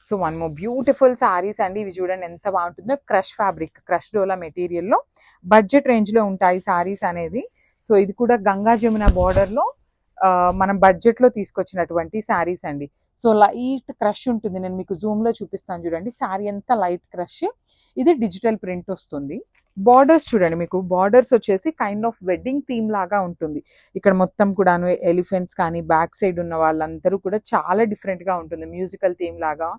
So one more beautiful saris అండి. ఇవి చూడండి ఎంత బాగుంటుందో. క్రష్ ఫ్యాబ్రిక్, క్రష్ డోలా మెటీరియల్లో బడ్జెట్ రేంజ్లో ఉంటాయి సారీస్ అనేది. సో ఇది కూడా గంగా జమున బార్డర్లో మనం బడ్జెట్లో తీసుకొచ్చినటువంటి శారీస్ అండి. సో లైట్ క్రష్ ఉంటుంది. నేను మీకు జూమ్లో చూపిస్తాను చూడండి. శారీ ఎంత లైట్ క్రష్. ఇది డిజిటల్ ప్రింట్ వస్తుంది. బార్డర్స్ చూడండి, మీకు బార్డర్స్ వచ్చేసి కైండ్ ఆఫ్ వెడ్డింగ్ థీమ్ లాగా ఉంటుంది. ఇక్కడ మొత్తం కూడాను ఎలిఫెంట్స్ కానీ బ్యాక్ సైడ్ ఉన్న వాళ్ళందరూ కూడా చాలా డిఫరెంట్గా ఉంటుంది. మ్యూజికల్ థీమ్ లాగా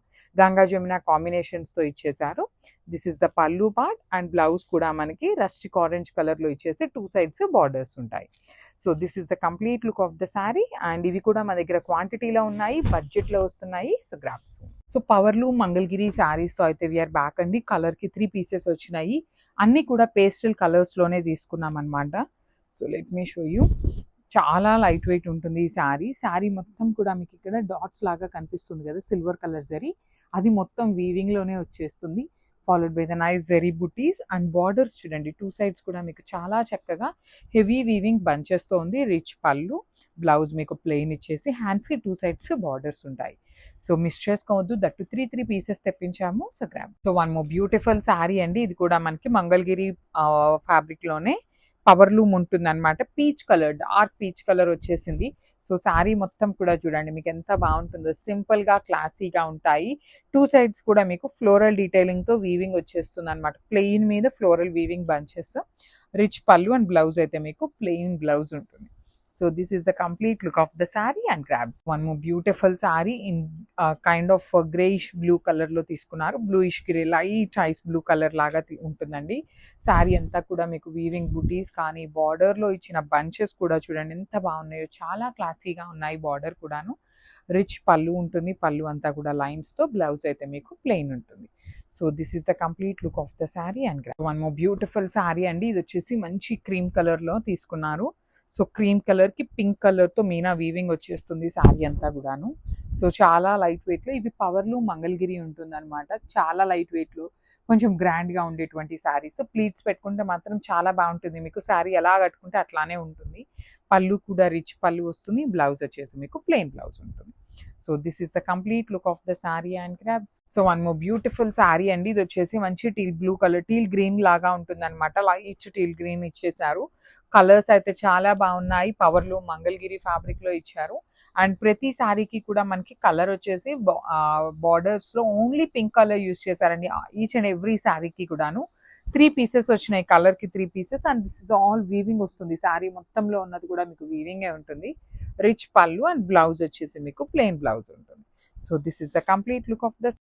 గంగా జమున కాంబినేషన్స్తో ఇచ్చేసారు. దిస్ ఇస్ ద పల్లు పార్ట్ అండ్ బ్లౌజ్ కూడా మనకి రస్టిక్ ఆరెంజ్ కలర్లో ఇచ్చేసి 2 sides బార్డర్స్ ఉంటాయి. So this is the complete look of the sari. And ఇవి కూడా మన దగ్గర క్వాంటిటీలో ఉన్నాయి, బడ్జెట్లో వస్తున్నాయి. So grasp. సో పవర్లు మంగళగిరి శారీస్తో అయితే వీఆర్ బ్యాక్ అండి. కలర్కి 3 pieces వచ్చినాయి. అన్నీ కూడా పేస్టల్ కలర్స్లోనే తీసుకున్నాం అనమాట. So let me show you. చాలా లైట్ వెయిట్ ఉంటుంది ఈ శారీ. శారీ మొత్తం కూడా మీకు ఇక్కడ డాట్స్ లాగా కనిపిస్తుంది కదా, సిల్వర్ కలర్ జరీ, అది మొత్తం వీవింగ్లోనే వచ్చేస్తుంది. Followed by the nice zari buttis and borders చూడండి. 2 sides కూడా మీకు చాలా చక్కగా హెవీ వీవింగ్ బంచెస్తో ఉంది. రిచ్ పళ్ళు, బ్లౌజ్ మీకు ప్లెయిన్ ఇచ్చేసి హ్యాండ్స్కి 2 sides బార్డర్స్ ఉంటాయి. సో మిస్ చేసుకోవద్దు. దట్టు 3 pieces తెప్పించాము. So grab. So one more beautiful sari అండి. ఇది కూడా మనకి మంగళగిరి ఫ్యాబ్రిక్లోనే పవర్ లూమ్ ఉంటుంది అనమాట. Peach colour, dark peach colour వచ్చేసింది. సో శారీ మొత్తం కూడా చూడండి మీకు ఎంత బాగుంటుందో. సింపుల్గా క్లాసీగా ఉంటాయి. 2 sides కూడా మీకు ఫ్లోరల్ డీటెయిలింగ్తో వీవింగ్ వచ్చేస్తుంది అనమాట. ప్లెయిన్ మీద ఫ్లోరల్ వీవింగ్ బంచెస్. రిచ్ పళ్ళు అండ్ బ్లౌజ్ అయితే మీకు ప్లెయిన్ బ్లౌజ్ ఉంటుంది. So this is the complete look of the sari and grabs. One more beautiful sari in kind of greyish blue కలర్లో తీసుకున్నారు. Bluish grey, light ice blue colour లాగా ఉంటుందండి. శారీ అంతా కూడా మీకు వీవింగ్ బుటీస్ కానీ బార్డర్లో ఇచ్చిన బంచెస్ కూడా చూడండి ఎంత బాగున్నాయో. చాలా క్లాసీగా ఉన్నాయి. బార్డర్ కూడాను రిచ్ పళ్ళు ఉంటుంది. పళ్ళు అంతా కూడా లైన్స్తో, బ్లౌజ్ అయితే మీకు ప్లెయిన్ ఉంటుంది. So this is the complete look of the sari and grab. One more beautiful sari అండి. ఇది వచ్చేసి మంచి క్రీమ్ కలర్లో తీసుకున్నారు. సో క్రీమ్ కలర్కి పింక్ కలర్తో మీనా వీవింగ్ వచ్చేస్తుంది శారీ అంతా కూడాను. సో చాలా లైట్ వెయిట్లో ఇవి పవర్లు మంగళగిరి ఉంటుంది అనమాట. చాలా లైట్ వెయిట్లో కొంచెం గ్రాండ్గా ఉండేటువంటి శారీ. సో ప్లీట్స్ పెట్టుకుంటే మాత్రం చాలా బాగుంటుంది. మీకు శారీ ఎలా కట్టుకుంటే అట్లానే ఉంటుంది. పళ్ళు కూడా రిచ్ పళ్ళు వస్తుంది. బ్లౌజ్ వచ్చేసి మీకు ప్లెయిన్ బ్లౌజ్ ఉంటుంది. So this is the complete look of the sari and grabs. So one more beautiful sari అండి. ఇది వచ్చేసి మంచి teal blue colour, teal green లాగా ఉంటుంది అనమాట. లైట్ టీల్ గ్రీన్ ఇచ్చేసారు. కలర్స్ అయితే చాలా బాగున్నాయి. పవర్లో మంగళగిరి ఫ్యాబ్రిక్లో ఇచ్చారు. అండ్ ప్రతి శారీకి కూడా మనకి కలర్ వచ్చేసి బార్డర్స్లో ఓన్లీ పింక్ కలర్ యూజ్ చేశారండి. ఈచ్ అండ్ ఎవ్రీ శారీకి కూడాను 3 pieces వచ్చినాయి. కలర్కి 3 pieces and this is all weaving వస్తుంది. శారీ మొత్తంలో ఉన్నది కూడా మీకు వీవింగే ఉంటుంది. రిచ్ పళ్ళు అండ్ బ్లౌజ్ వచ్చేసి మీకు ప్లెయిన్ బ్లౌజ్ ఉంటుంది. So this is the complete look of the